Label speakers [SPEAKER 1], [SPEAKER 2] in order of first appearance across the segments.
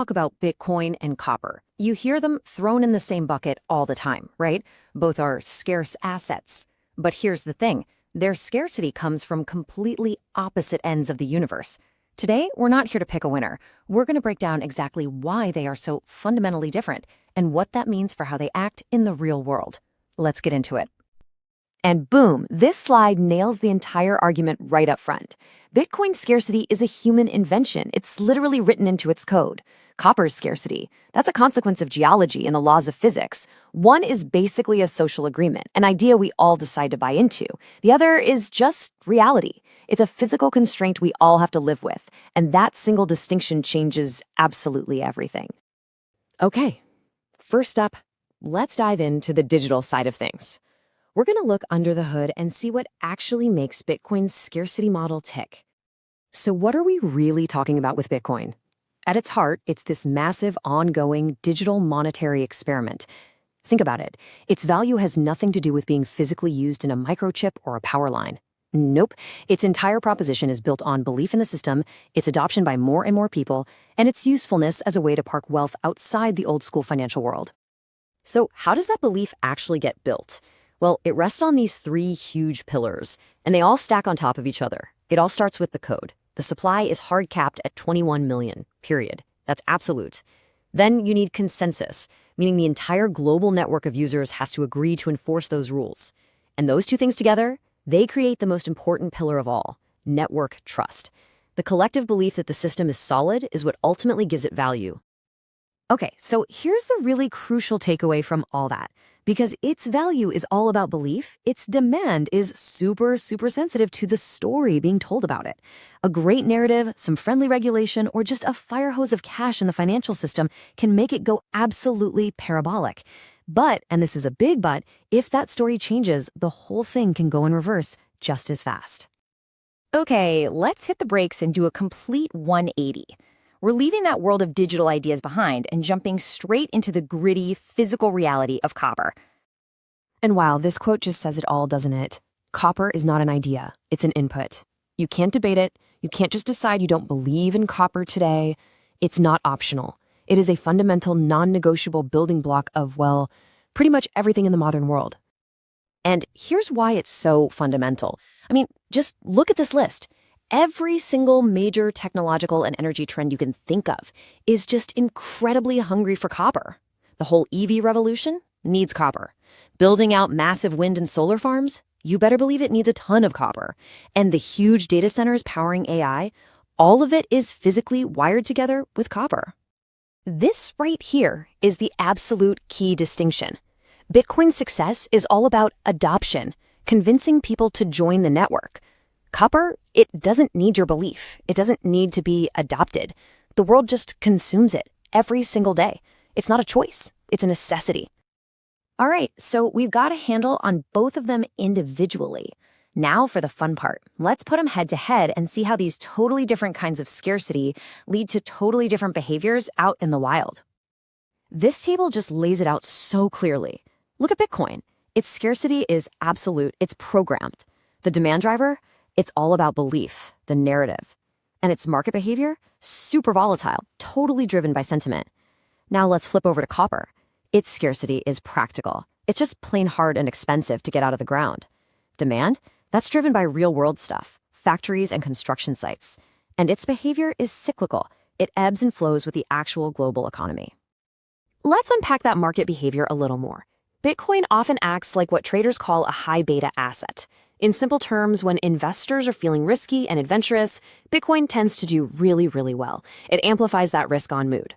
[SPEAKER 1] Talk about Bitcoin and copper. You hear them thrown in the same bucket all the time, right? Both are scarce assets. But here's the thing, their scarcity comes from completely opposite ends of the universe. Today, we're not here to pick a winner. We're going to break down exactly why they are so fundamentally different and what that means for how they act in the real world. Let's get into it. And boom, this slide nails the entire argument right up front. Bitcoin's scarcity is a human invention. It's literally written into its code. Copper's scarcity, that's a consequence of geology and the laws of physics. One is basically a social agreement, an idea we all decide to buy into. The other is just reality. It's a physical constraint we all have to live with, and that single distinction changes absolutely everything. Okay, first up, let's dive into the digital side of things. We're going to look under the hood and see what actually makes Bitcoin's scarcity model tick. So what are we really talking about with Bitcoin? At its heart, it's this massive, ongoing digital monetary experiment. Think about it. Its value has nothing to do with being physically used in a microchip or a power line. Nope. Its entire proposition is built on belief in the system, its adoption by more and more people, and its usefulness as a way to park wealth outside the old-school financial world. So how does that belief actually get built? Well, it rests on these three huge pillars, and they all stack on top of each other. It all starts with the code. The supply is hard capped at 21 million, period. That's absolute. Then you need consensus, meaning the entire global network of users has to agree to enforce those rules. And those two things together, they create the most important pillar of all, network trust. The collective belief that the system is solid is what ultimately gives it value. Okay, so here's the really crucial takeaway from all that. Because its value is all about belief, its demand is super sensitive to the story being told about it. A great narrative, some friendly regulation, or just a fire hose of cash in the financial system can make it go absolutely parabolic. But, and this is a big but, if that story changes, the whole thing can go in reverse just as fast. Okay, let's hit the brakes and do a complete 180. We're leaving that world of digital ideas behind and jumping straight into the gritty, physical reality of copper.
[SPEAKER 2] And wow, this quote just says it all, doesn't it? Copper is not an idea, it's an input. You can't debate it, you can't just decide you don't believe in copper today. It's not optional. It is a fundamental, non-negotiable building block of, well, pretty much everything in the modern world.
[SPEAKER 1] And here's why it's so fundamental. I mean, just look at this list. Every single major technological and energy trend you can think of is just incredibly hungry for copper. The whole EV revolution needs copper. Building out massive wind and solar farms, you better believe it needs a ton of copper. And the huge data centers powering AI, all of it is physically wired together with copper. This right here is the absolute key distinction. Bitcoin's success is all about adoption, convincing people to join the network. Copper, it doesn't need your belief. It doesn't need to be adopted. The world just consumes it every single day. It's not a choice. It's a necessity. All right, so we've got a handle on both of them individually. Now for the fun part. Let's put them head to head and see how these totally different kinds of scarcity lead to totally different behaviors out in the wild. This table just lays it out so clearly. Look at Bitcoin. Its scarcity is absolute. It's programmed. The demand driver, it's all about belief, the narrative. And its market behavior, super volatile, totally driven by sentiment. Now let's flip over to copper. Its scarcity is practical. It's just plain hard and expensive to get out of the ground. Demand, that's driven by real-world stuff, factories and construction sites. And its behavior is cyclical. It ebbs and flows with the actual global economy. Let's unpack that market behavior a little more. Bitcoin often acts like what traders call a high beta asset. In simple terms, when investors are feeling risky and adventurous, Bitcoin tends to do really well. It amplifies that risk-on mood.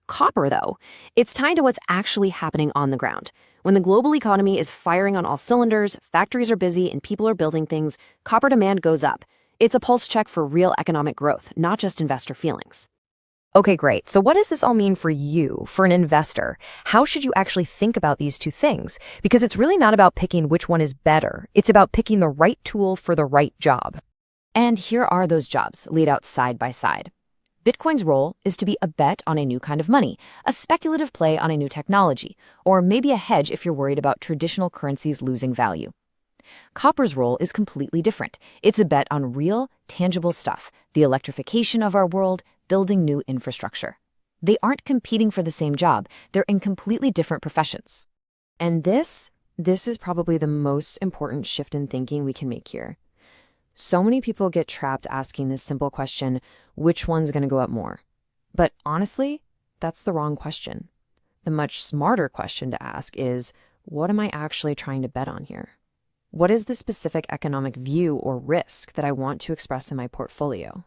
[SPEAKER 1] Copper, though, it's tied to what's actually happening on the ground. When the global economy is firing on all cylinders, factories are busy, and people are building things, copper demand goes up. It's a pulse check for real economic growth, not just investor feelings. Okay, great. So what does this all mean for you, for an investor? How should you actually think about these two things? Because it's really not about picking which one is better. It's about picking the right tool for the right job. And here are those jobs laid out side by side. Bitcoin's role is to be a bet on a new kind of money, a speculative play on a new technology, or maybe a hedge if you're worried about traditional currencies losing value. Copper's role is completely different. It's a bet on real, tangible stuff, the electrification of our world, building new infrastructure. They aren't competing for the same job. They're in completely different professions.
[SPEAKER 2] And this is probably the most important shift in thinking we can make here. So many people get trapped asking this simple question, which one's going to go up more? But honestly, that's the wrong question. The much smarter question to ask is, what am I actually trying to bet on here? What is the specific economic view or risk that I want to express in my portfolio?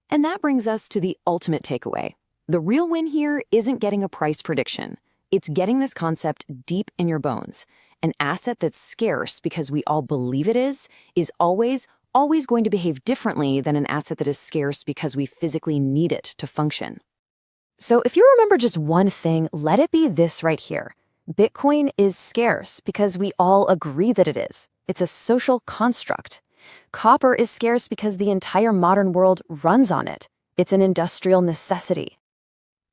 [SPEAKER 1] And that brings us to the ultimate takeaway. The real win here isn't getting a price prediction. It's getting this concept deep in your bones. An asset that's scarce because we all believe it is always going to behave differently than an asset that is scarce because we physically need it to function. So if you remember just one thing, let it be this right here. Bitcoin is scarce because we all agree that it is. It's a social construct. Copper is scarce because the entire modern world runs on it. It's an industrial necessity.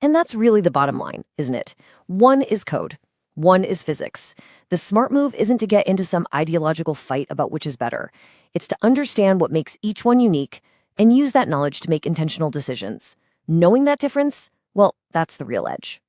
[SPEAKER 1] And that's really the bottom line, isn't it? One is code. One is physics. The smart move isn't to get into some ideological fight about which is better. It's to understand what makes each one unique and use that knowledge to make intentional decisions. Knowing that difference, well, that's the real edge.